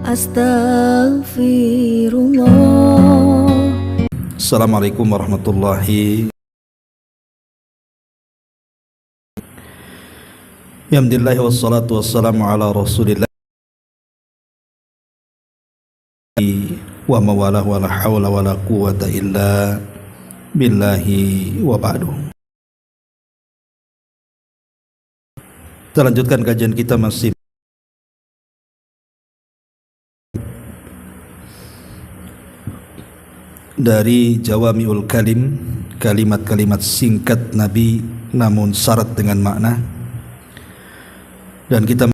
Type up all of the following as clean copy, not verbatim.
Astaghfirullah. Assalamualaikum warahmatullahi Alhamdulillah wassalatu wassalamu ala rasulillah wa mawalah wa la hawla wa la quwwata illa billahi wa ba'du. Kita lanjutkan kajian kita masih dari Jawami'ul Kalim, kalimat-kalimat singkat Nabi namun syarat dengan makna. Dan kita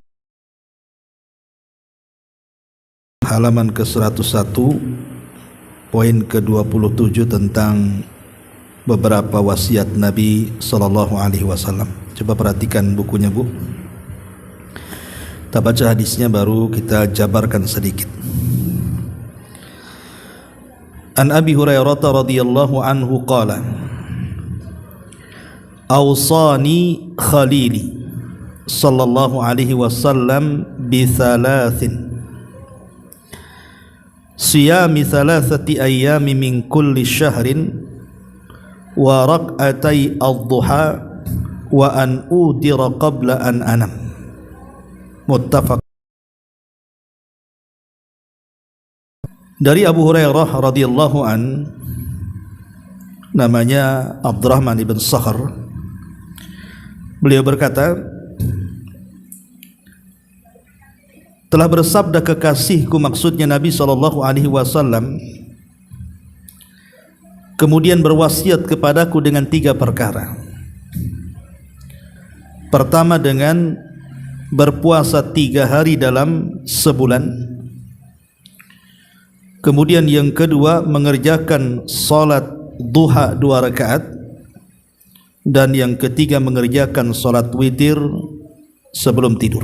halaman ke-101 poin ke-27 tentang beberapa wasiat Nabi sallallahu alaihi wasallam. Coba perhatikan bukunya, Bu. Kita baca hadisnya baru kita jabarkan sedikit. An Abi Hurairah radhiyallahu anhu qala awsani khalili sallallahu alaihi wasallam bi thalathin siyami thalathati ayyami min kulli syahrin wa rak'atai ad-duha wa an udira qabla an anam. Muttafaq. Dari Abu Hurairah radhiyallahu an, namanya Abdurrahman ibn Sakhr, beliau berkata, telah bersabda kekasihku, maksudnya Nabi sallallahu alaihi wasallam, kemudian berwasiat kepadaku dengan 3 perkara. Pertama, dengan berpuasa 3 hari dalam sebulan. Kemudian yang kedua, mengerjakan salat duha 2 rakaat. Dan yang ketiga, mengerjakan salat witir sebelum tidur.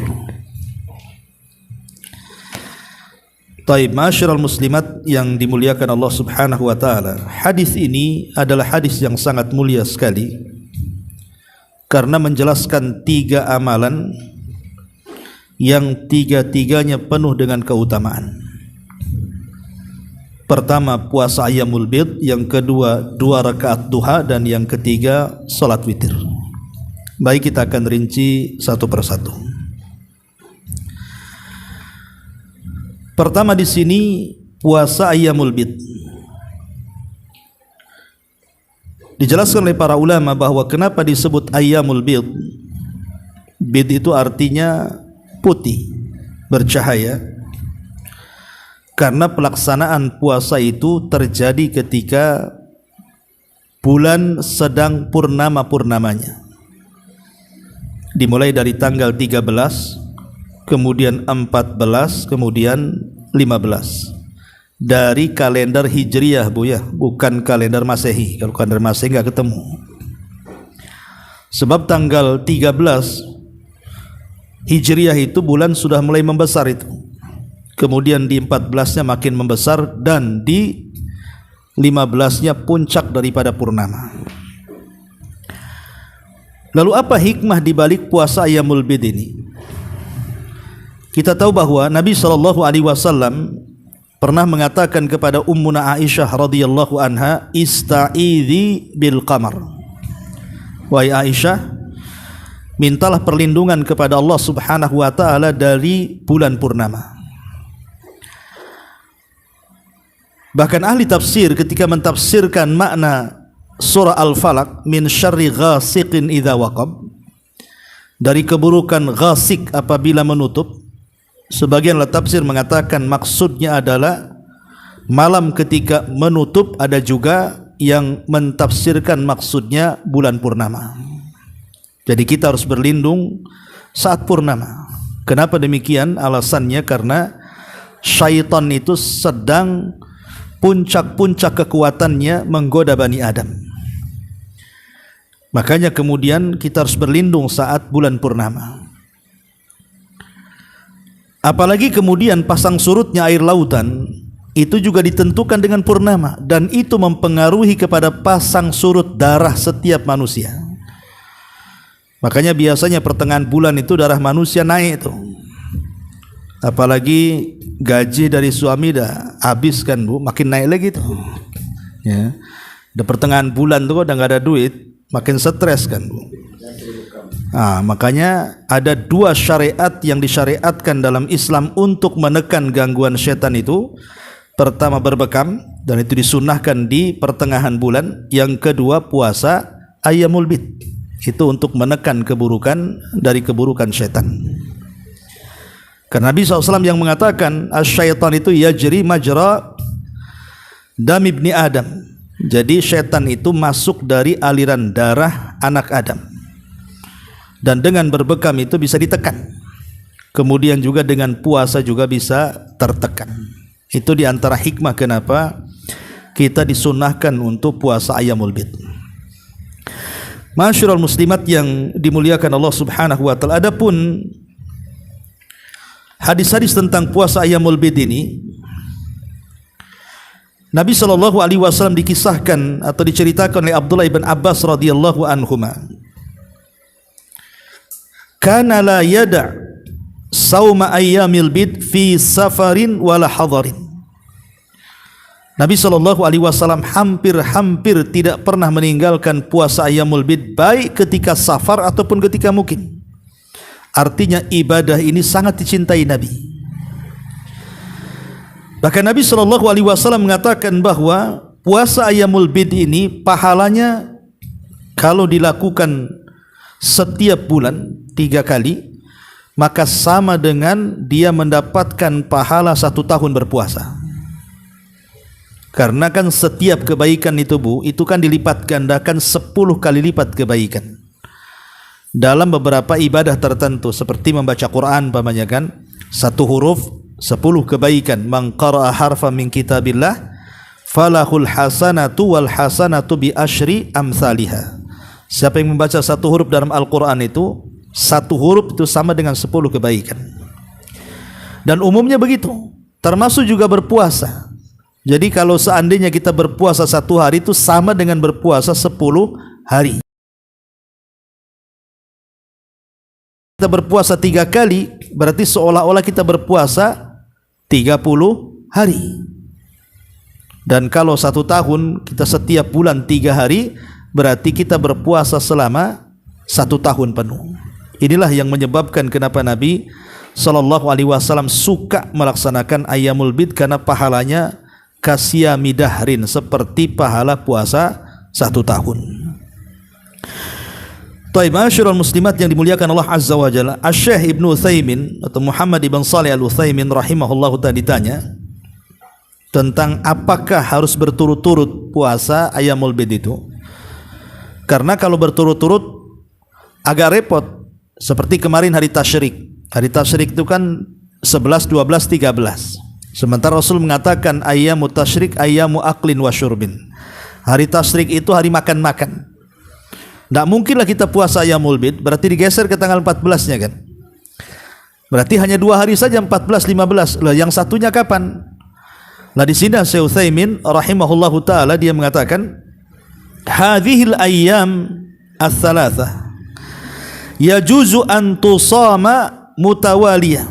Taib, ma'asyiral muslimat yang dimuliakan Allah subhanahu wa ta'ala, hadis ini adalah hadis yang sangat mulia sekali karena menjelaskan 3 amalan yang 3-tiganya penuh dengan keutamaan. Pertama, puasa ayyamul bid, yang kedua 2 rakaat duha, dan yang ketiga salat witir. Baik, kita akan rinci satu persatu. Pertama di sini puasa ayyamul bid. Dijelaskan oleh para ulama bahwa kenapa disebut ayyamul bid. Bid itu artinya putih, bercahaya. Karena pelaksanaan puasa itu terjadi ketika bulan sedang purnama-purnamanya. Dimulai dari tanggal 13, kemudian 14, kemudian 15. Dari kalender Hijriyah, Bu, ya, bukan kalender Masehi. Kalau kalender Masehi nggak ketemu. Sebab tanggal 13 Hijriyah itu bulan sudah mulai membesar itu. Kemudian di 14-nya makin membesar, dan di 15-nya puncak daripada purnama. Lalu apa hikmah di balik puasa ayyamul bid ini? Kita tahu bahwa Nabi sallallahu alaihi wasallam pernah mengatakan kepada Ummuna Aisyah radhiyallahu anha, "Ista'idzi bil qamar." Wahai Aisyah, mintalah perlindungan kepada Allah Subhanahu wa taala dari bulan purnama. Bahkan ahli tafsir ketika mentafsirkan makna surah Al-Falaq, min syarri ghasiqin idza waqab, dari keburukan ghasik apabila menutup, sebagian tafsir mengatakan maksudnya adalah malam ketika menutup. Ada juga yang mentafsirkan maksudnya bulan purnama. Jadi kita harus berlindung saat purnama. Kenapa demikian? Alasannya karena syaitan itu sedang puncak-puncak kekuatannya menggoda Bani Adam. Makanya kemudian kita harus berlindung saat bulan purnama. Apalagi kemudian pasang surutnya air lautan itu juga ditentukan dengan purnama, dan itu mempengaruhi kepada pasang surut darah setiap manusia. Makanya biasanya pertengahan bulan itu darah manusia naik itu. Apalagi gaji dari suami dah habis kan Bu, makin naik lagi tuh. Ya. Di pertengahan bulan tuh udah nggak ada duit, makin stres kan Bu. Makanya ada dua syariat yang disyariatkan dalam Islam untuk menekan gangguan setan itu. Pertama berbekam, dan itu disunnahkan di pertengahan bulan. Yang kedua puasa ayyamul bid, itu untuk menekan keburukan dari keburukan setan. Karena Nabi SAW yang mengatakan asyaitan itu yajri majra dam ibni Adam. Jadi setan itu masuk dari aliran darah anak Adam. Dan dengan berbekam itu bisa ditekan. Kemudian juga dengan puasa juga bisa tertekan. Itu diantara hikmah kenapa kita disunnahkan untuk puasa ayyamul bid. Masyarul muslimat yang dimuliakan Allah Subhanahu wa taala, adapun hadis-hadis tentang puasa ayyamul bid ini, Nabi SAW dikisahkan atau diceritakan oleh Abdullah ibn Abbas radhiyallahu anhuma, kana la yada' sauma ayyamil bid fi safarin wala hadarin. Nabi SAW hampir tidak pernah meninggalkan puasa ayyamul bid, baik ketika safar ataupun ketika mukim. Artinya ibadah ini sangat dicintai Nabi. Bahkan Nabi SAW mengatakan bahwa puasa ayyamul bid ini pahalanya kalau dilakukan setiap bulan 3 kali, maka sama dengan dia mendapatkan pahala 1 tahun berpuasa. Karena kan setiap kebaikan itu Bu, itu kan dilipat gandakan 10 kali lipat kebaikan. Dalam beberapa ibadah tertentu seperti membaca Quran pamannya kan, 1 huruf 10 kebaikan. Man qara'a harfan min kitabillah falahul hasanatu wal hasanatu bi asyri amsalihha. Siapa yang membaca 1 huruf dalam Al-Quran itu, 1 huruf itu sama dengan 10 kebaikan. Dan umumnya begitu, termasuk juga berpuasa. Jadi kalau seandainya kita berpuasa 1 hari itu sama dengan berpuasa 10 hari. Kita berpuasa 3 kali, berarti seolah-olah kita berpuasa 30 hari. Dan kalau 1 tahun kita setiap bulan 3 hari, berarti kita berpuasa selama 1 tahun penuh. Inilah yang menyebabkan kenapa Nabi SAW suka melaksanakan ayyamul bid, karena pahalanya kasyami dahrin, seperti pahala puasa 1 tahun. Taib, masyarul muslimat yang dimuliakan Allah Azza wa Jalla, Asy-Syaikh Ibnu Utsaimin atau Muhammad ibn Shalih Al-Utsaimin rahimahullahu ta'ala ditanya tentang apakah harus berturut-turut puasa ayyamul bid itu. Karena kalau berturut-turut agak repot. Seperti kemarin hari tasyrik. Hari tasyrik itu kan 11, 12, 13. Sementara Rasul mengatakan ayyamu tasyrik ayyamu aklin wa syurbin. Hari tasyrik itu hari makan-makan. Tidak mungkinlah kita puasa ayyamul bid, berarti digeser ke tanggal 14-nya kan. Berarti hanya 2 hari saja, 14, 15. Lah yang satunya kapan? Nah di sini Syekh Utsaimin rahimahullahu taala dia mengatakan hadhil ayyam ats-tsalatsah yajuzu an tusama mutawaliyah.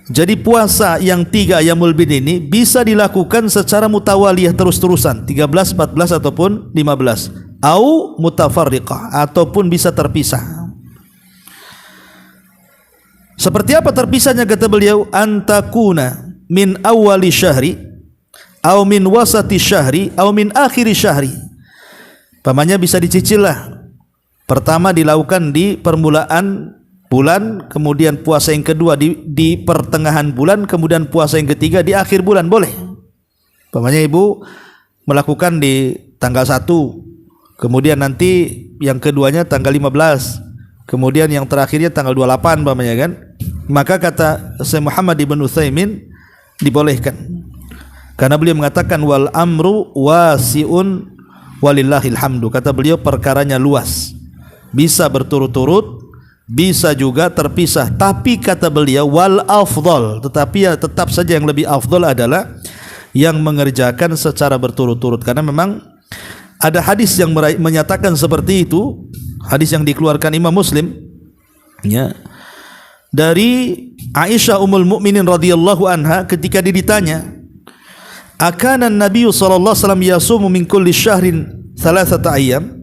Jadi puasa yang 3 ayyamul bid ini bisa dilakukan secara mutawaliyah, terus-terusan 13, 14 ataupun 15, au mutafarriqah, ataupun bisa terpisah. Seperti apa terpisahnya kata beliau? Antakuna min awali syahri au min wasati syahri au min akhiri syahri. Pamannya bisa dicicil lah. Pertama dilakukan di permulaan bulan, kemudian puasa yang kedua di pertengahan bulan, kemudian puasa yang ketiga di akhir bulan, boleh. Pamannya ibu melakukan di tanggal 1, kemudian nanti yang keduanya tanggal 15, kemudian yang terakhirnya tanggal 28 pamannya kan. Maka kata Syekh Muhammad ibn Utsaimin dibolehkan. Karena beliau mengatakan wal amru wasi'un walillahil hamdu. Kata beliau perkaranya luas. Bisa berturut-turut, bisa juga terpisah. Tapi kata beliau wal afdal, tetapi ya tetap saja yang lebih afdal adalah yang mengerjakan secara berturut-turut. Karena memang ada hadis yang menyatakan seperti itu, hadis yang dikeluarkan Imam Muslim, ya, dari Aisyah Ummul Mukminin radhiyallahu anha ketika ditanya, "Akana an-nabiy sallallahu alaihi wasallam yasumu min kulli syahrin thalathata ayyam?"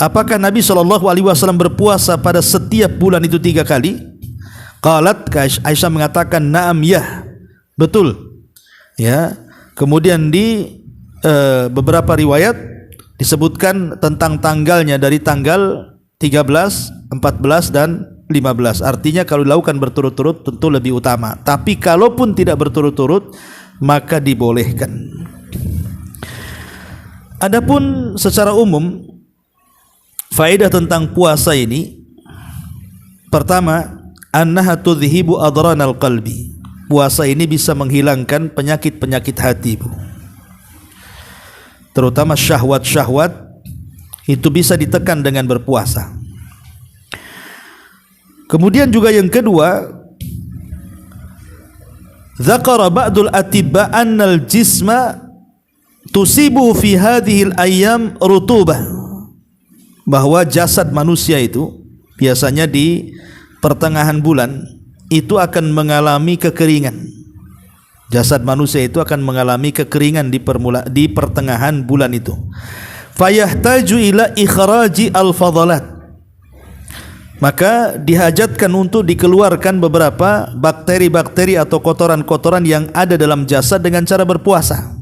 Apakah Nabi sallallahu alaihi wasallam berpuasa pada setiap bulan itu 3 kali? Qalat, Aisyah mengatakan, "Na'am, ya." Betul. Ya. Kemudian di beberapa riwayat disebutkan tentang tanggalnya dari tanggal 13, 14 dan 15. Artinya kalau dilakukan berturut-turut tentu lebih utama. Tapi kalaupun tidak berturut-turut maka dibolehkan. Adapun secara umum faedah tentang puasa ini, pertama, annaha tudhibu adranal qalbi. Puasa ini bisa menghilangkan penyakit-penyakit hati, Bu. Terutama syahwat-syahwat itu bisa ditekan dengan berpuasa. Kemudian juga yang kedua, dzakara ba'dul atibba annal jisma tusibu fi hadhil ayyam rutubah, bahwa jasad manusia itu biasanya di pertengahan bulan itu akan mengalami kekeringan. Jasad manusia itu akan mengalami kekeringan di pertengahan bulan itu. Fayahtaju ila ikhraji al-fadalat, maka dihajatkan untuk dikeluarkan beberapa bakteri-bakteri atau kotoran-kotoran yang ada dalam jasad dengan cara berpuasa.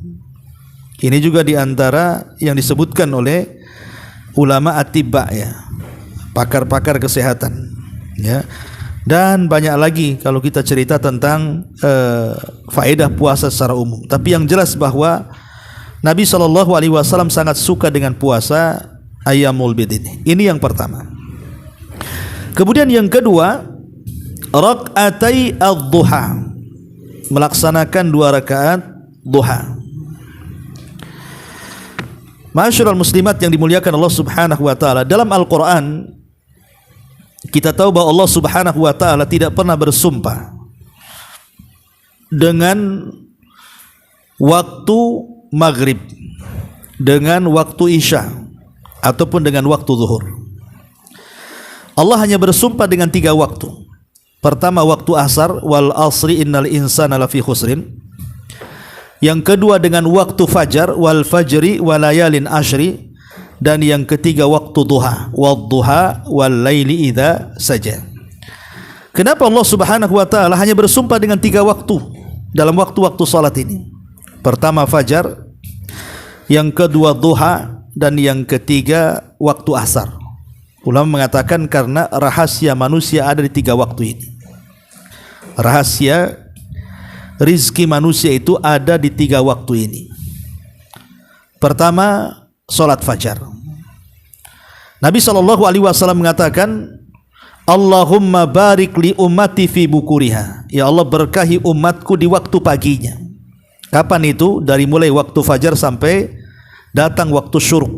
Ini juga diantara yang disebutkan oleh ulama atibba, ya, pakar-pakar kesehatan, ya. Dan banyak lagi kalau kita cerita tentang faedah puasa secara umum. Tapi yang jelas bahwa Nabi SAW sangat suka dengan puasa Ayyamul Bid ini. Ini yang pertama. Kemudian yang kedua, rak'atai ad-duha, melaksanakan 2 rakaat duha. Ma'asyiral muslimat yang dimuliakan Allah Subhanahu wa taala, dalam Al-Qur'an kita tahu bahwa Allah Subhanahu wa taala tidak pernah bersumpah dengan waktu maghrib, dengan waktu isya, ataupun dengan waktu zuhur. Allah hanya bersumpah dengan 3 waktu. Pertama waktu asar, wal asri innal insana lafi khusrin. Yang kedua dengan waktu fajar, wal fajri walayalin ashri. Dan yang ketiga waktu duha, wad duha wal laili idza saja. Kenapa Allah Subhanahu wa taala hanya bersumpah dengan 3 waktu dalam waktu-waktu salat ini? Pertama fajar, yang kedua duha, dan yang ketiga waktu asar. Ulama mengatakan karena rahasia manusia ada di 3 waktu ini. Rahasia rizki manusia itu ada di 3 waktu ini. Pertama, salat fajar. Nabi SAW mengatakan, Allahumma barik li ummati fi bukuriha. Ya Allah, berkahi umatku di waktu paginya. Kapan itu? Dari mulai waktu fajar sampai datang waktu syuruk.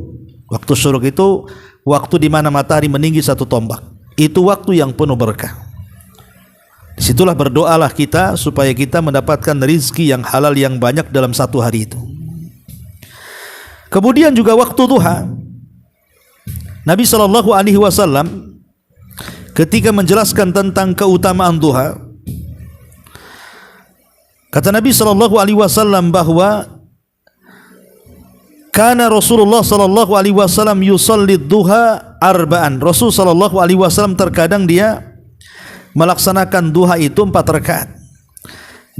Waktu syuruk itu waktu di mana matahari meninggi 1 tombak. Itu waktu yang penuh berkah. Disitulah berdoalah kita supaya kita mendapatkan rizki yang halal yang banyak dalam 1 hari itu. Kemudian juga waktu duha. Nabi SAW ketika menjelaskan tentang keutamaan duha, kata Nabi SAW bahwa karena Rasulullah SAW yusalli duha arba'an. Rasul SAW terkadang dia melaksanakan duha itu 4 rakaat.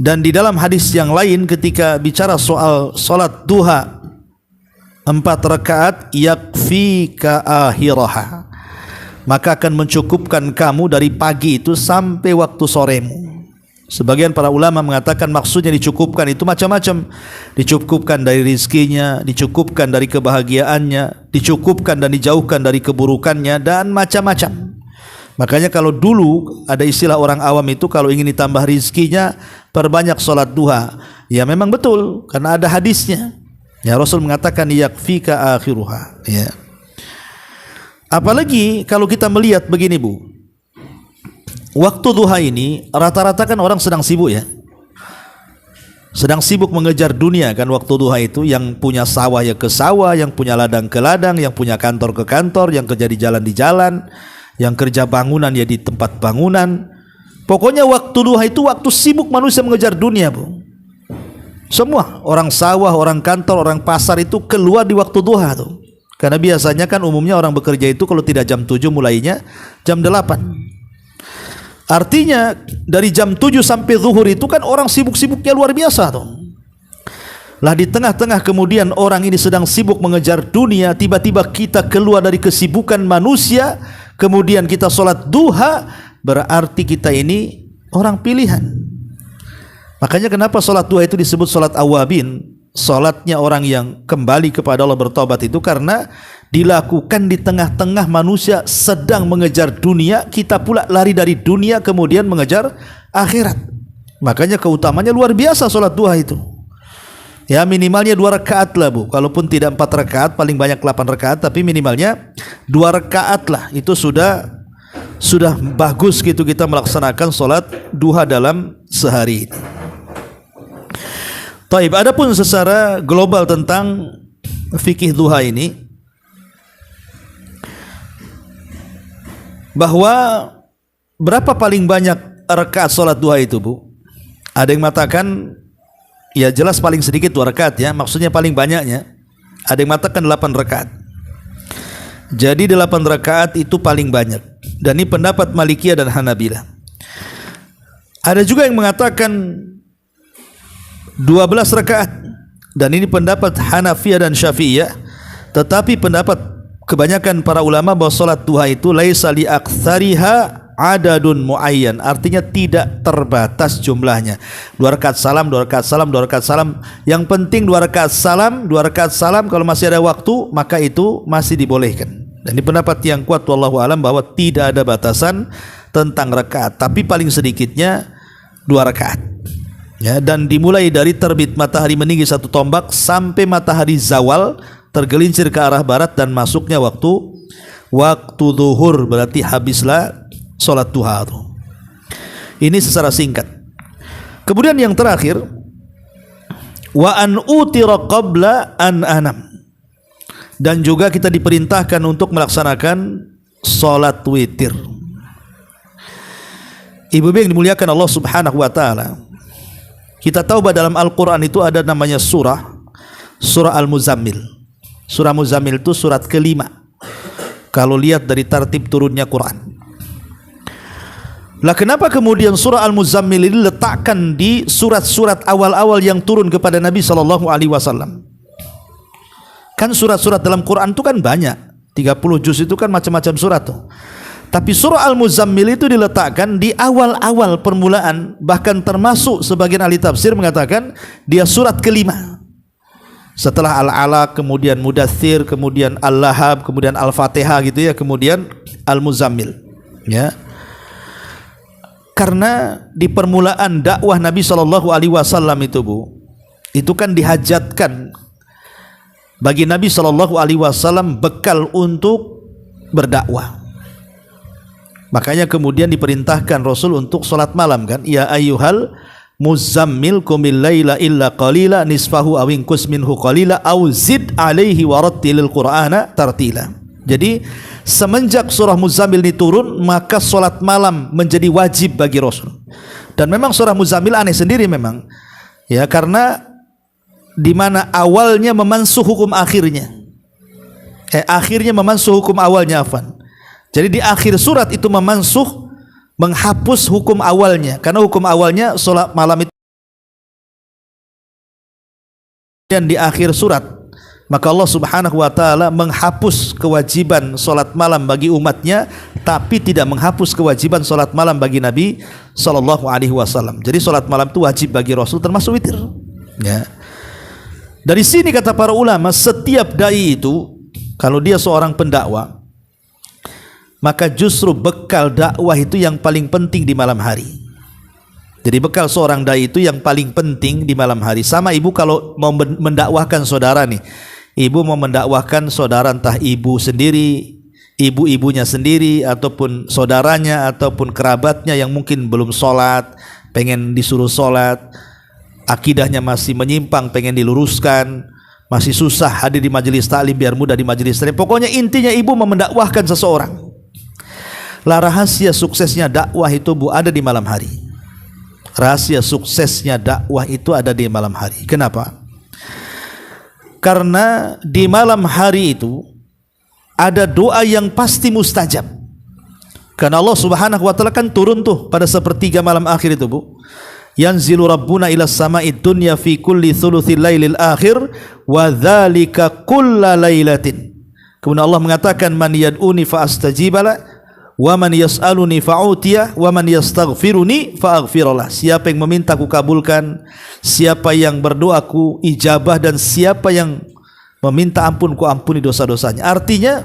Dan di dalam hadis yang lain ketika bicara soal salat duha 4 rakaat, yakfika akhiraha, maka akan mencukupkan kamu dari pagi itu sampai waktu soremu. Sebagian para ulama mengatakan maksudnya dicukupkan itu macam-macam. Dicukupkan dari rizkinya, dicukupkan dari kebahagiaannya, dicukupkan dan dijauhkan dari keburukannya, dan macam-macam. Makanya kalau dulu ada istilah orang awam itu, kalau ingin ditambah rizkinya perbanyak sholat duha. Ya memang betul, karena ada hadisnya. Ya, Rasul mengatakan yakfika akhiruha. Ya. Apalagi kalau kita melihat begini, Bu. Waktu duha ini rata-rata kan orang sedang sibuk, ya. Sedang sibuk mengejar dunia kan waktu duha itu. Yang punya sawah ya ke sawah, yang punya ladang ke ladang, yang punya kantor ke kantor, yang kerja di jalan, yang kerja bangunan ya di tempat bangunan. Pokoknya waktu duha itu waktu sibuk manusia mengejar dunia, Bu. Semua orang sawah, orang kantor, orang pasar itu keluar di waktu duha tuh. Karena biasanya kan umumnya orang bekerja itu kalau tidak jam 7 mulainya jam 8. Artinya dari jam 7 sampai zuhur itu kan orang sibuk-sibuknya luar biasa tuh. Lah di tengah-tengah kemudian orang ini sedang sibuk mengejar dunia, tiba-tiba kita keluar dari kesibukan manusia, kemudian kita sholat duha, berarti kita ini orang pilihan. Makanya kenapa sholat duha itu disebut sholat awabin, sholatnya orang yang kembali kepada Allah bertobat itu karena dilakukan di tengah-tengah manusia sedang mengejar dunia, kita pula lari dari dunia kemudian mengejar akhirat. Makanya keutamanya luar biasa sholat duha itu. Ya minimalnya 2 rakaat lah, Bu. Kalaupun tidak 4 rakaat, paling banyak 8 rakaat, tapi minimalnya 2 rakaat lah. Itu sudah bagus gitu kita melaksanakan sholat duha dalam sehari ini. Taib, adapun secara global tentang fikih duha ini, bahwa berapa paling banyak rakaat sholat duha itu, Bu? Ada yang mengatakan ya jelas paling sedikit 2 rakaat ya, maksudnya paling banyaknya. Ada yang mengatakan 8 rakaat. Jadi 8 rakaat itu paling banyak. Dan ini pendapat Malikiyah dan Hanabilah. Ada juga yang mengatakan 12 rakaat, dan ini pendapat Hanafiyah dan Syafi'iyah. Tetapi pendapat kebanyakan para ulama bahwa salat duha itu laisa li aktsariha adadun muayyan, artinya tidak terbatas jumlahnya. 2 rakaat salam, 2 rakaat salam, 2 rakaat salam. Yang penting 2 rakaat salam, 2 rakaat salam. Kalau masih ada waktu maka itu masih dibolehkan. Dan ini pendapat yang kuat wallahu alam bahwa tidak ada batasan tentang rakaat, tapi paling sedikitnya 2 rakaat. Ya, dan dimulai dari terbit matahari meninggi 1 tombak sampai matahari zawal tergelincir ke arah barat dan masuknya waktu zuhur, berarti habislah salat duha itu. Ini secara singkat. Kemudian yang terakhir, wa an utira qabla an anam. Dan juga kita diperintahkan untuk melaksanakan salat witir. Ibu yang dimuliakan Allah Subhanahu wa taala, kita tahu bahwa dalam Al-Quran itu ada namanya surah Al-Muzammil. Surah Muzammil itu surat ke-5 kalau lihat dari tartib turunnya Quran. Lah kenapa kemudian surah Al-Muzammil ini letakkan di surat-surat awal-awal yang turun kepada Nabi SAW? Kan surat-surat dalam Quran itu kan banyak, 30 juz itu kan macam-macam surat tuh. Tapi surah Al-Muzammil itu diletakkan di awal-awal permulaan, bahkan termasuk sebagian ahli tafsir mengatakan dia surat ke-5. Setelah Al-Alaq, kemudian Mudaththir, kemudian Al-Lahab, kemudian Al-Fatihah gitu ya, kemudian Al-Muzammil. Ya. Karena di permulaan dakwah Nabi SAW itu, Bu, itu kan dihajatkan bagi Nabi SAW bekal untuk berdakwah. Makanya kemudian diperintahkan Rasul untuk sholat malam kan, ya ayyuhal muzammil qumil laila illa qalila nisfahu aw inqus minhu qalila aw zid alaihi warattilil qur'ana tartila. Jadi semenjak surah Muzammil ini turun, maka sholat malam menjadi wajib bagi Rasul. Dan memang surah Muzammil aneh sendiri memang, ya, karena di mana awalnya memansuh hukum akhirnya, akhirnya memansuh hukum awalnya, afwan. Jadi di akhir surat itu memansuh, menghapus hukum awalnya, karena hukum awalnya sholat malam itu. Dan di akhir surat, maka Allah Subhanahu wa taala menghapus kewajiban sholat malam bagi umatnya, tapi tidak menghapus kewajiban sholat malam bagi Nabi sallallahu alaihi wasallam. Jadi sholat malam itu wajib bagi Rasul, termasuk witir. Ya. Dari sini kata para ulama, setiap dai itu kalau dia seorang pendakwah, maka justru bekal dakwah itu yang paling penting di malam hari. Jadi bekal seorang dai itu yang paling penting di malam hari. Sama ibu kalau mau mendakwahkan saudara nih, ibu mau mendakwahkan saudara, entah ibu sendiri, ibu-ibunya sendiri, ataupun saudaranya, ataupun kerabatnya yang mungkin belum sholat, pengen disuruh sholat, akidahnya masih menyimpang, pengen diluruskan, masih susah hadir di majelis taklim biar mudah di majelis taklim. Pokoknya intinya ibu mau mendakwahkan seseorang. Lah rahasia suksesnya dakwah itu Bu ada di malam hari. Rahasia suksesnya dakwah itu ada di malam hari. Kenapa? Karena di malam hari itu ada doa yang pasti mustajab. Karena Allah Subhanahu wa taala kan turun tuh pada sepertiga malam akhir itu, Bu. Yanzilu rabbuna ila sama'id dunya fi kulli thuluthil lailil akhir wa dzalika kulla lailatin. Kemudian Allah mengatakan man yad'uni fa astajibala wa man yas'aluni fa'utiya wa man yastaghfiruni fa'aghfirlah. Siapa yang meminta ku kabulkan, siapa yang berdoa ku ijabah, dan siapa yang meminta ampun ku ampuni dosa-dosanya. Artinya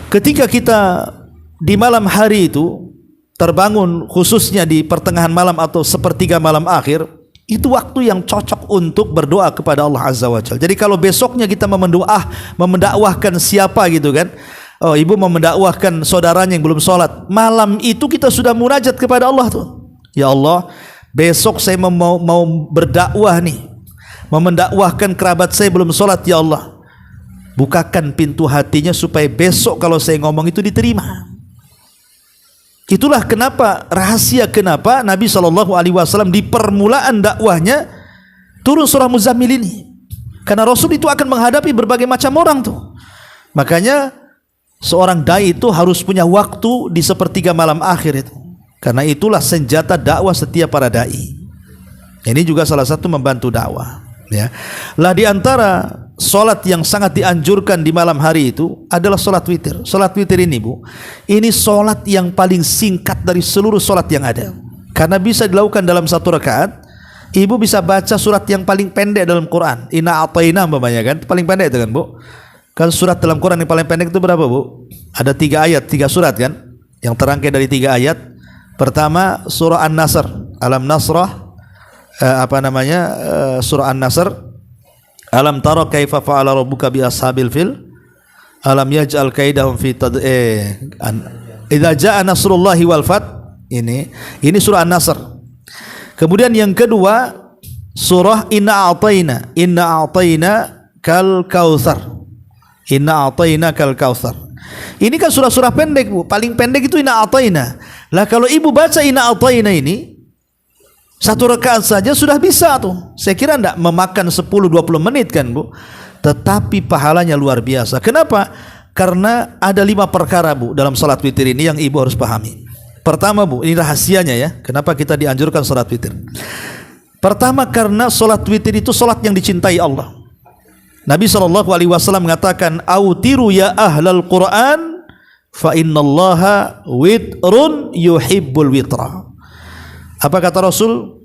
ketika kita di malam hari itu terbangun, khususnya di pertengahan malam atau sepertiga malam akhir, itu waktu yang cocok untuk berdoa kepada Allah Azza wa Jalla. Jadi kalau besoknya kita memendakwahkan siapa gitu kan, oh ibu mau mendakwahkan saudaranya yang belum sholat, malam itu kita sudah munajat kepada Allah tuh. Ya Allah, besok saya mau berdakwah nih, mau mendakwahkan kerabat saya belum sholat, ya Allah, bukakan pintu hatinya supaya besok kalau saya ngomong itu diterima. Itulah kenapa, rahasia kenapa Nabi SAW di permulaan dakwahnya turun surah Muzammil ini. Karena Rasul itu akan menghadapi berbagai macam orang tuh. Makanya seorang dai itu harus punya waktu di sepertiga malam akhir itu. Karena itulah senjata dakwah setiap para dai. Ini juga salah satu membantu dakwah. Ya. Lah di antara solat yang sangat dianjurkan di malam hari itu adalah solat witir. Solat witir ini Bu, ini solat yang paling singkat dari seluruh solat yang ada. Karena bisa dilakukan dalam satu rakaat. Ibu bisa baca surat yang paling pendek dalam Quran. Inna a'tayna umpamanya kan, paling pendek itu kan Bu. Kan surat dalam Quran yang paling pendek itu berapa Bu? Ada 3 ayat, 3 surat kan, yang terangkai dari 3 ayat. Pertama surah An-Nasr, Alam Nasrah, surah An-Nasr, Alam tara kaifa fa'ala rabbuka bi ashabil fil, alam yaj'al kaidahum fi idza jaa nasrullahi wal fath. Ini surah An-Nasr. Kemudian yang kedua surah Inna a'tayna kal kautsar. Inna a'tayna kal kautsar. Ini kan surah-surah pendek Bu. Paling pendek itu Inna a'tayna. Lah kalau ibu baca Inna a'tayna ini satu rakaat saja sudah bisa tuh. Saya kira enggak memakan 10-20 menit kan Bu. Tetapi pahalanya luar biasa. Kenapa? Karena ada 5 perkara Bu dalam salat witir ini yang ibu harus pahami. Pertama Bu, ini rahasianya ya, kenapa kita dianjurkan salat witir. Pertama karena salat witir itu salat yang dicintai Allah. Nabi SAW mengatakan, "Autiru ya ahlal Quran, fa innallaha witrun yuhibbul witra." Apa kata Rasul?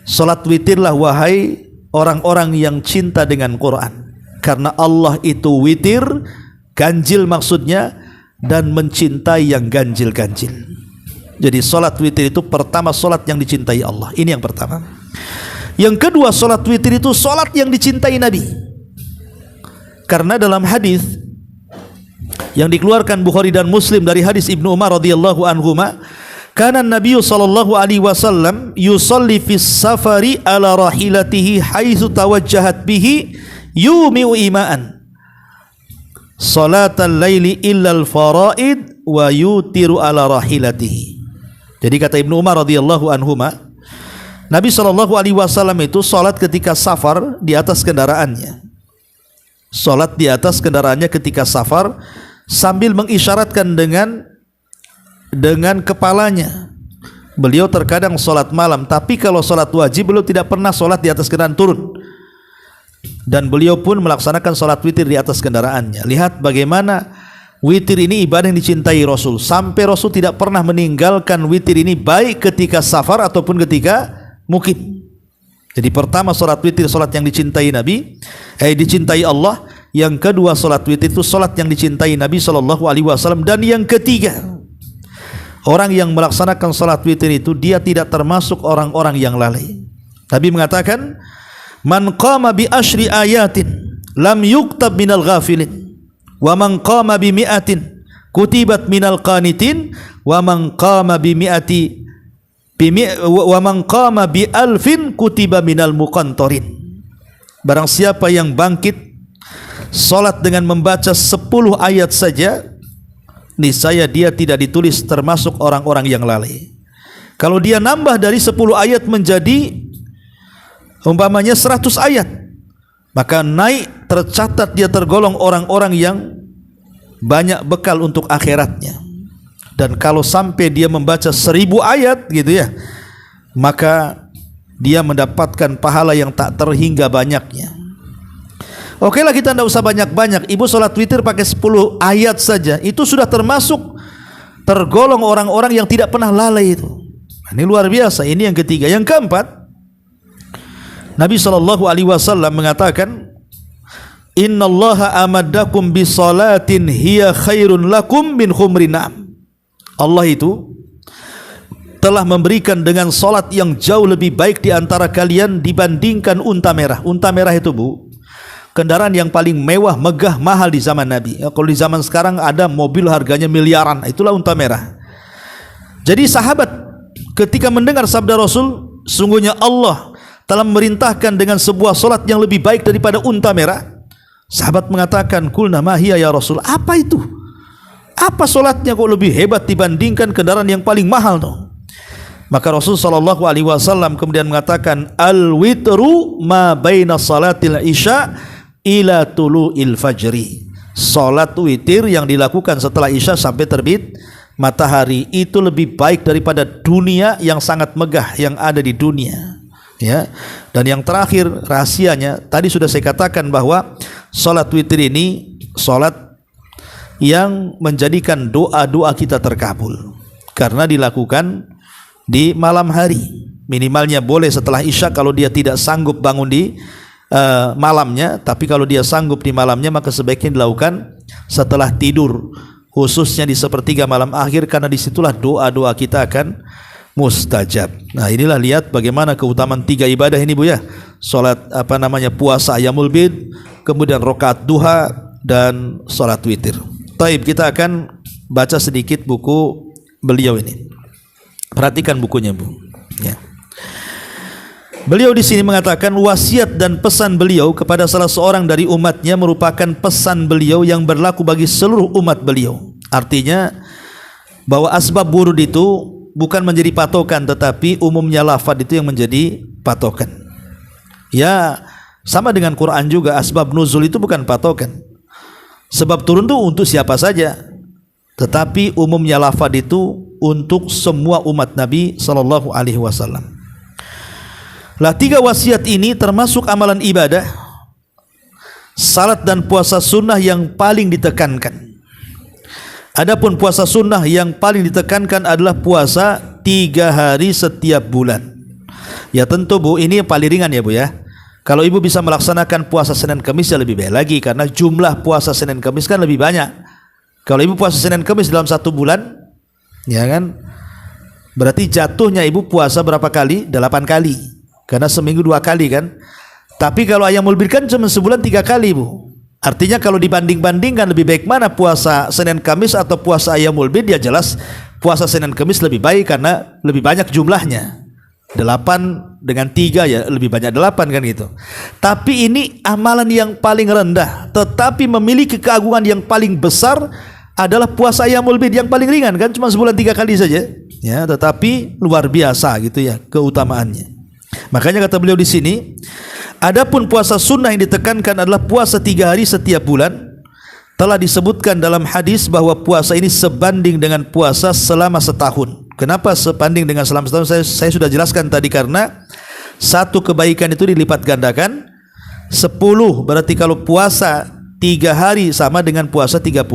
Salat witirlah wahai orang-orang yang cinta dengan Quran, karena Allah itu witir, ganjil maksudnya, dan mencintai yang ganjil-ganjil. Jadi salat witir itu pertama salat yang dicintai Allah. Ini yang pertama. Yang kedua, salat witir itu salat yang dicintai Nabi. Karena dalam hadis yang dikeluarkan Bukhari dan Muslim dari hadis Ibnu Umar radhiyallahu anhuma, kana Nabi sallallahu alaihi wasallam yusalli fis safari ala rahilatihi haitsu tawajjahat bihi yumi'u ima'an salatal laili illal faraid wa yutiru ala rahilatihi. Jadi kata Ibnu Umar radhiyallahu anhuma, Nabi sallallahu alaihi wasallam itu salat ketika safar di atas kendaraannya. Salat di atas kendaraannya ketika safar sambil mengisyaratkan dengan kepalanya. Beliau terkadang salat malam, tapi kalau salat wajib beliau tidak pernah salat di atas kendaraan turun. Dan beliau pun melaksanakan salat witir di atas kendaraannya. Lihat bagaimana witir ini ibadah yang dicintai Rasul. Sampai Rasul tidak pernah meninggalkan witir ini baik ketika safar ataupun ketika mukim. Jadi pertama salat witir salat yang dicintai Nabi, dicintai Allah. Yang kedua salat witir itu salat yang dicintai Nabi SAW. Dan yang ketiga, orang yang melaksanakan salat witir itu dia tidak termasuk orang-orang yang lalai. Nabi mengatakan, man qama bi asyri ayatin lam yuktab minal ghafilin, wa man qama bi mi'atin kutibat minal qanitin, wa man qama bi mi'ati wa man qama bi alfin kutiba minal muqantarin. Barang siapa yang bangkit salat dengan membaca 10 ayat saja, niscaya dia tidak ditulis termasuk orang-orang yang lalai. Kalau dia nambah dari 10 ayat menjadi umpamanya 100 ayat, maka naik tercatat dia tergolong orang-orang yang banyak bekal untuk akhiratnya. Dan kalau sampai dia membaca 1000 ayat gitu ya, maka dia mendapatkan pahala yang tak terhingga banyaknya. Oke lah, kita tidak usah banyak-banyak. Ibu sholat witir pakai 10 ayat saja, itu sudah termasuk tergolong orang-orang yang tidak pernah lalai itu. Ini luar biasa. Ini yang ketiga. Yang keempat, Nabi SAW mengatakan, Innallaha amaddakum bisalatin hiya khairun lakum min khumrin na'am. Allah itu telah memberikan dengan salat yang jauh lebih baik di antara kalian dibandingkan unta merah. Unta merah itu, Bu, kendaraan yang paling mewah, megah, mahal di zaman Nabi. Kalau di zaman sekarang ada mobil harganya miliaran, itulah unta merah. Jadi sahabat ketika mendengar sabda Rasul, sungguhnya Allah telah memerintahkan dengan sebuah salat yang lebih baik daripada unta merah. Sahabat mengatakan, "Qulna ma hiya ya Rasul?" Apa itu? Apa salatnya kok lebih hebat dibandingkan kendaraan yang paling mahal tuh? Maka Rasul sallallahu alaihi wasallam kemudian mengatakan, "Al-witru ma baina salatil isya ila tulu'il fajri." Salat witir yang dilakukan setelah isya sampai terbit matahari itu lebih baik daripada dunia yang sangat megah yang ada di dunia. Ya. Dan yang terakhir rahasianya, tadi sudah saya katakan bahwa salat witir ini salat yang menjadikan doa-doa kita terkabul karena dilakukan di malam hari. Minimalnya boleh setelah isya kalau dia tidak sanggup bangun di malamnya, tapi kalau dia sanggup di malamnya maka sebaiknya dilakukan setelah tidur, khususnya di sepertiga malam akhir, karena disitulah doa-doa kita akan mustajab. Nah, inilah lihat bagaimana keutamaan 3 ibadah ini, Bu ya. Salat puasa Ayyamul Bid, kemudian rakaat duha dan salat witir. Taib, kita akan baca sedikit buku beliau ini. Perhatikan bukunya, Bu. Ya. Beliau di sini mengatakan wasiat dan pesan beliau kepada salah seorang dari umatnya merupakan pesan beliau yang berlaku bagi seluruh umat beliau. Artinya bahwa asbab wurud itu bukan menjadi patokan, tetapi umumnya lafaz itu yang menjadi patokan. Ya, sama dengan Quran juga, asbab nuzul itu bukan patokan. Sebab turun itu untuk siapa saja, tetapi umumnya lafaz itu untuk semua umat Nabi sallallahu alaihi wasallam. Lah 3 wasiat ini termasuk amalan ibadah, salat dan puasa sunnah yang paling ditekankan. Adapun puasa sunnah yang paling ditekankan adalah puasa 3 hari setiap bulan. Ya tentu, Bu, ini yang paling ringan ya, Bu ya. Kalau ibu bisa melaksanakan puasa Senin Kamis ya lebih baik lagi, karena jumlah puasa Senin Kamis kan lebih banyak. Kalau ibu puasa Senin Kamis dalam 1 bulan, ya kan, berarti jatuhnya ibu puasa berapa kali? 8 kali, karena seminggu 2 kali kan. Tapi kalau Ayyamul Bid kan cuma sebulan 3 kali, Bu. Artinya kalau dibanding-bandingkan lebih baik mana puasa Senin Kamis atau puasa Ayyamul Bid, ya jelas puasa Senin Kamis lebih baik karena lebih banyak jumlahnya. 8 dengan 3 ya lebih banyak 8 kan gitu. Tapi ini amalan yang paling rendah, tetapi memiliki keagungan yang paling besar adalah puasa Ayyamul Bid yang paling ringan kan, cuma sebulan 3 kali saja. Ya, tetapi luar biasa gitu ya keutamaannya. Makanya kata beliau di sini, adapun puasa sunnah yang ditekankan adalah puasa 3 hari setiap bulan. Telah disebutkan dalam hadis bahwa puasa ini sebanding dengan puasa selama setahun. Kenapa sebanding dengan selama setahun? Saya sudah jelaskan tadi, karena satu kebaikan itu dilipat gandakan 10. Berarti kalau puasa 3 hari sama dengan puasa 30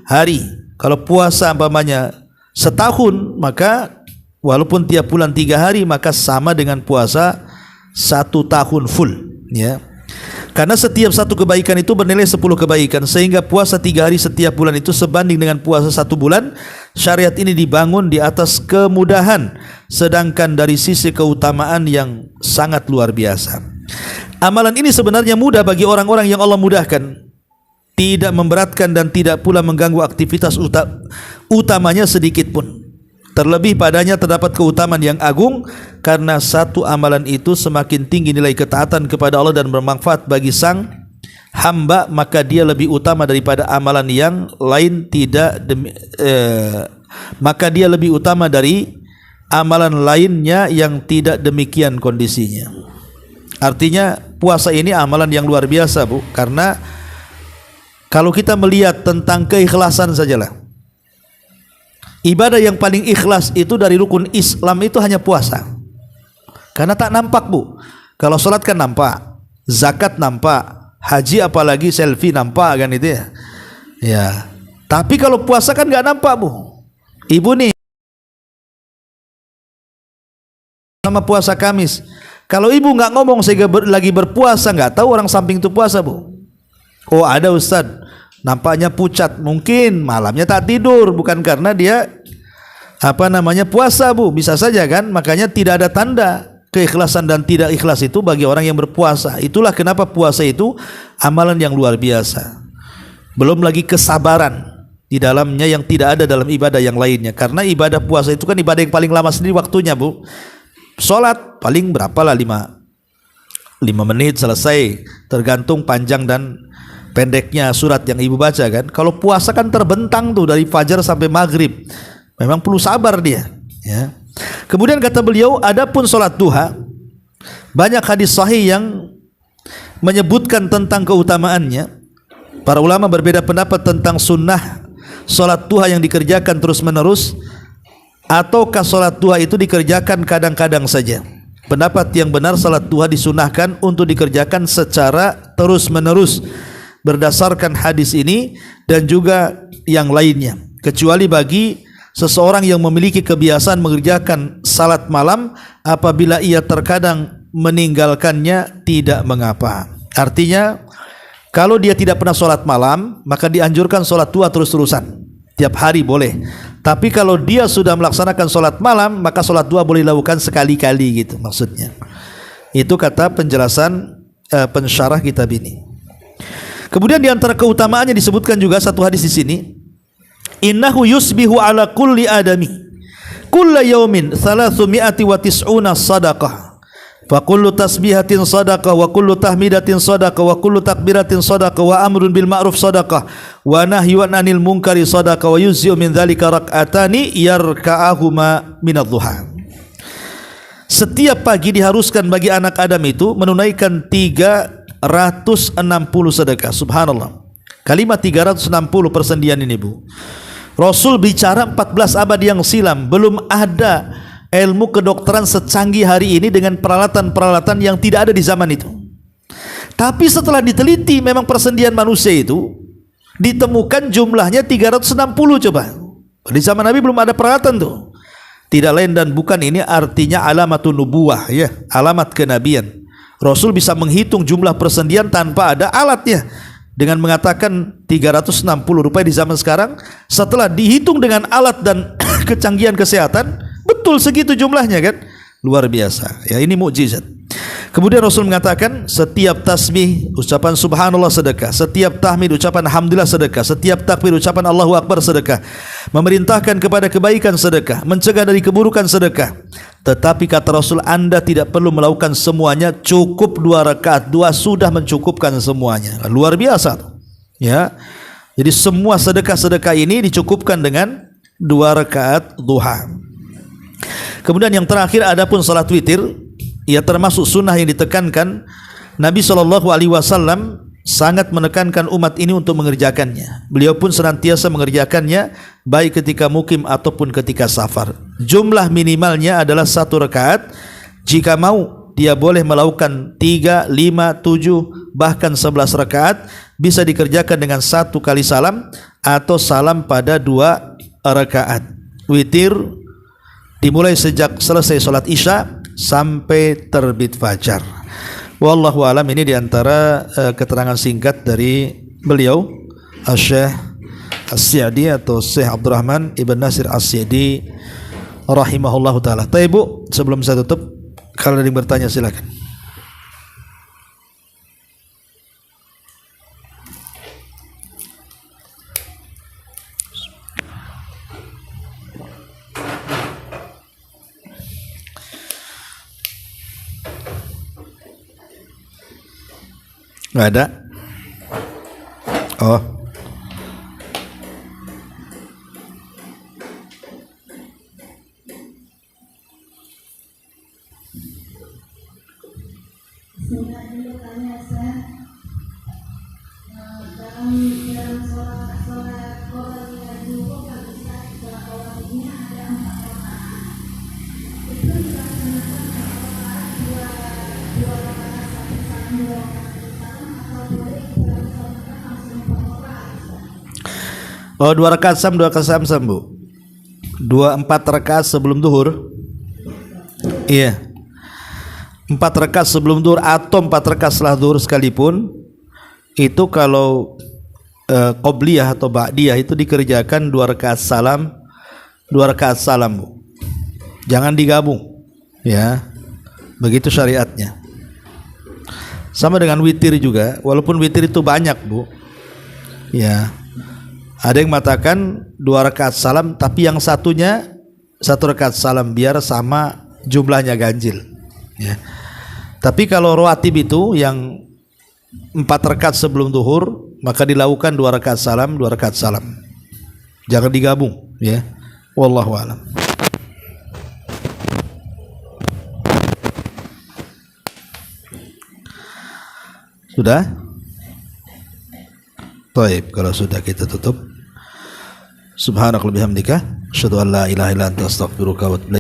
hari. Kalau puasa umpamanya setahun, maka walaupun tiap bulan 3 hari, maka sama dengan puasa 1 tahun full, ya. Karena setiap satu kebaikan itu bernilai 10 kebaikan, sehingga puasa 3 hari setiap bulan itu sebanding dengan puasa 1 bulan. Syariat ini dibangun di atas kemudahan, sedangkan dari sisi keutamaan yang sangat luar biasa. Amalan ini sebenarnya mudah bagi orang-orang yang Allah mudahkan, tidak memberatkan dan tidak pula mengganggu aktivitas utamanya sedikit pun. Terlebih padanya terdapat keutamaan yang agung, karena satu amalan itu semakin tinggi nilai ketaatan kepada Allah dan bermanfaat bagi sang hamba, maka dia lebih utama daripada amalan yang lain, maka dia lebih utama dari amalan lainnya yang tidak demikian kondisinya. Artinya puasa ini amalan yang luar biasa, Bu, karena kalau kita melihat tentang keikhlasan sajalah, ibadah yang paling ikhlas itu dari rukun Islam itu hanya puasa. Karena tak nampak, Bu. Kalau sholat kan nampak, zakat nampak, haji apalagi selfie nampak kan itu ya. Ya. Tapi kalau puasa kan nggak nampak, Bu. Ibu nih sama puasa Kamis. Kalau ibu nggak ngomong sehingga lagi berpuasa, nggak tahu orang samping itu puasa, Bu. Oh, ada Ustaz, nampaknya pucat, mungkin malamnya tak tidur, bukan karena dia puasa, Bu. Bisa saja kan. Makanya tidak ada tanda keikhlasan dan tidak ikhlas itu bagi orang yang berpuasa. Itulah kenapa puasa itu amalan yang luar biasa. Belum lagi kesabaran di dalamnya yang tidak ada dalam ibadah yang lainnya. Karena ibadah puasa itu kan ibadah yang paling lama sendiri waktunya, Bu. Sholat paling berapalah 5 menit selesai, tergantung panjang dan pendeknya surat yang ibu baca kan. Kalau puasa kan terbentang tuh dari fajar sampai maghrib, memang perlu sabar dia ya. Kemudian kata beliau, adapun sholat duha, banyak hadis sahih yang menyebutkan tentang keutamaannya. Para ulama berbeda pendapat tentang sunnah sholat duha yang dikerjakan terus menerus, ataukah sholat duha itu dikerjakan kadang-kadang saja. Pendapat yang benar, sholat duha disunahkan untuk dikerjakan secara terus menerus berdasarkan hadis ini dan juga yang lainnya, kecuali bagi seseorang yang memiliki kebiasaan mengerjakan salat malam, apabila ia terkadang meninggalkannya tidak mengapa. Artinya kalau dia tidak pernah sholat malam, maka dianjurkan sholat duha terus-terusan, tiap hari boleh. Tapi kalau dia sudah melaksanakan sholat malam, maka sholat duha boleh dilakukan sekali-kali gitu maksudnya. Itu kata penjelasan pensyarah kitab ini. Kemudian di antara keutamaannya disebutkan juga satu hadis di sini, innahu yusbihu ala kulli adami kulla yaumin 390 sadaqah, fa kullu tasbihatin sadaqah, wa kullu tahmidatin sadaqah, wa kullu takbiratin sadaqah, wa amrun bil ma'ruf sadaqah, wa nahyun 'anil munkari sadaqah, wa yuzzi'u min dzalika rak'atani yarka'ahuma minadh-dhuha. Setiap pagi diharuskan bagi anak Adam itu menunaikan 360 sedekah. Subhanallah. Kalimat 360 persendian ini, Bu. Rasul bicara 14 abad yang silam, belum ada ilmu kedokteran secanggih hari ini dengan peralatan-peralatan yang tidak ada di zaman itu. Tapi setelah diteliti, memang persendian manusia itu ditemukan jumlahnya 360 coba. Di zaman Nabi belum ada peralatan tuh. Tidak lain dan bukan ini artinya alamatun nubuwah ya, alamat kenabian. Rasul bisa menghitung jumlah persendian tanpa ada alatnya, dengan mengatakan 360 rupiah di zaman sekarang. Setelah dihitung dengan alat dan kecanggihan kesehatan, betul segitu jumlahnya kan, luar biasa ya, ini mukjizat. Kemudian Rasul mengatakan setiap tasbih ucapan subhanallah sedekah, setiap tahmid ucapan alhamdulillah sedekah, setiap takbir ucapan Allahu akbar sedekah, memerintahkan kepada kebaikan sedekah, mencegah dari keburukan sedekah. Tetapi kata Rasul, Anda tidak perlu melakukan semuanya, cukup 2 rakaat, 2 sudah mencukupkan semuanya. Luar biasa ya. Jadi semua sedekah-sedekah ini dicukupkan dengan 2 rakaat duha. Kemudian yang terakhir, adapun salat witir, ia termasuk sunnah yang ditekankan. Nabi SAW sangat menekankan umat ini untuk mengerjakannya. Beliau pun senantiasa mengerjakannya, baik ketika mukim ataupun ketika safar. Jumlah minimalnya adalah 1 rakaat. Jika mau, dia boleh melakukan 3, 5, 7, bahkan 11 rakaat. Bisa dikerjakan dengan 1 kali salam atau salam pada 2 rakaat. Witir dimulai sejak selesai sholat isya sampai terbit fajar. Wallahu alam. Ini diantara keterangan singkat dari beliau Syekh As-Sa'di atau Syekh Abdurrahman Ibn Nasir As-Sa'di rahimahullahu ta'ala. Tapi Bu, sebelum saya tutup, kalau ada yang bertanya silakan. Nggak ada? Oh. Oh, 2 rakaat sam Bu. 4 rakaat sebelum zuhur. Iya. 4 rakaat sebelum zuhur atau 4 rakaat setelah zuhur sekalipun, itu kalau qobliyah atau ba'diyah itu dikerjakan 2 rakaat salam, 2 rakaat salam Bu. Jangan digabung, ya. Begitu syariatnya. Sama dengan witir juga, walaupun witir itu banyak Bu. Ya. Ada yang mengatakan 2 rakaat salam, tapi yang satunya 1 rakaat salam biar sama jumlahnya ganjil. Ya. Tapi kalau rawatib itu yang 4 rakaat sebelum zuhur, maka dilakukan 2 rakaat salam, 2 rakaat salam. Jangan digabung, ya. Wallahu a'lam. Sudah? Baik, kalau sudah kita tutup. Subhanakallahumma bihamdika, asyhadu an la ilaha illa anta astaghfiruka wa atubu ilaik.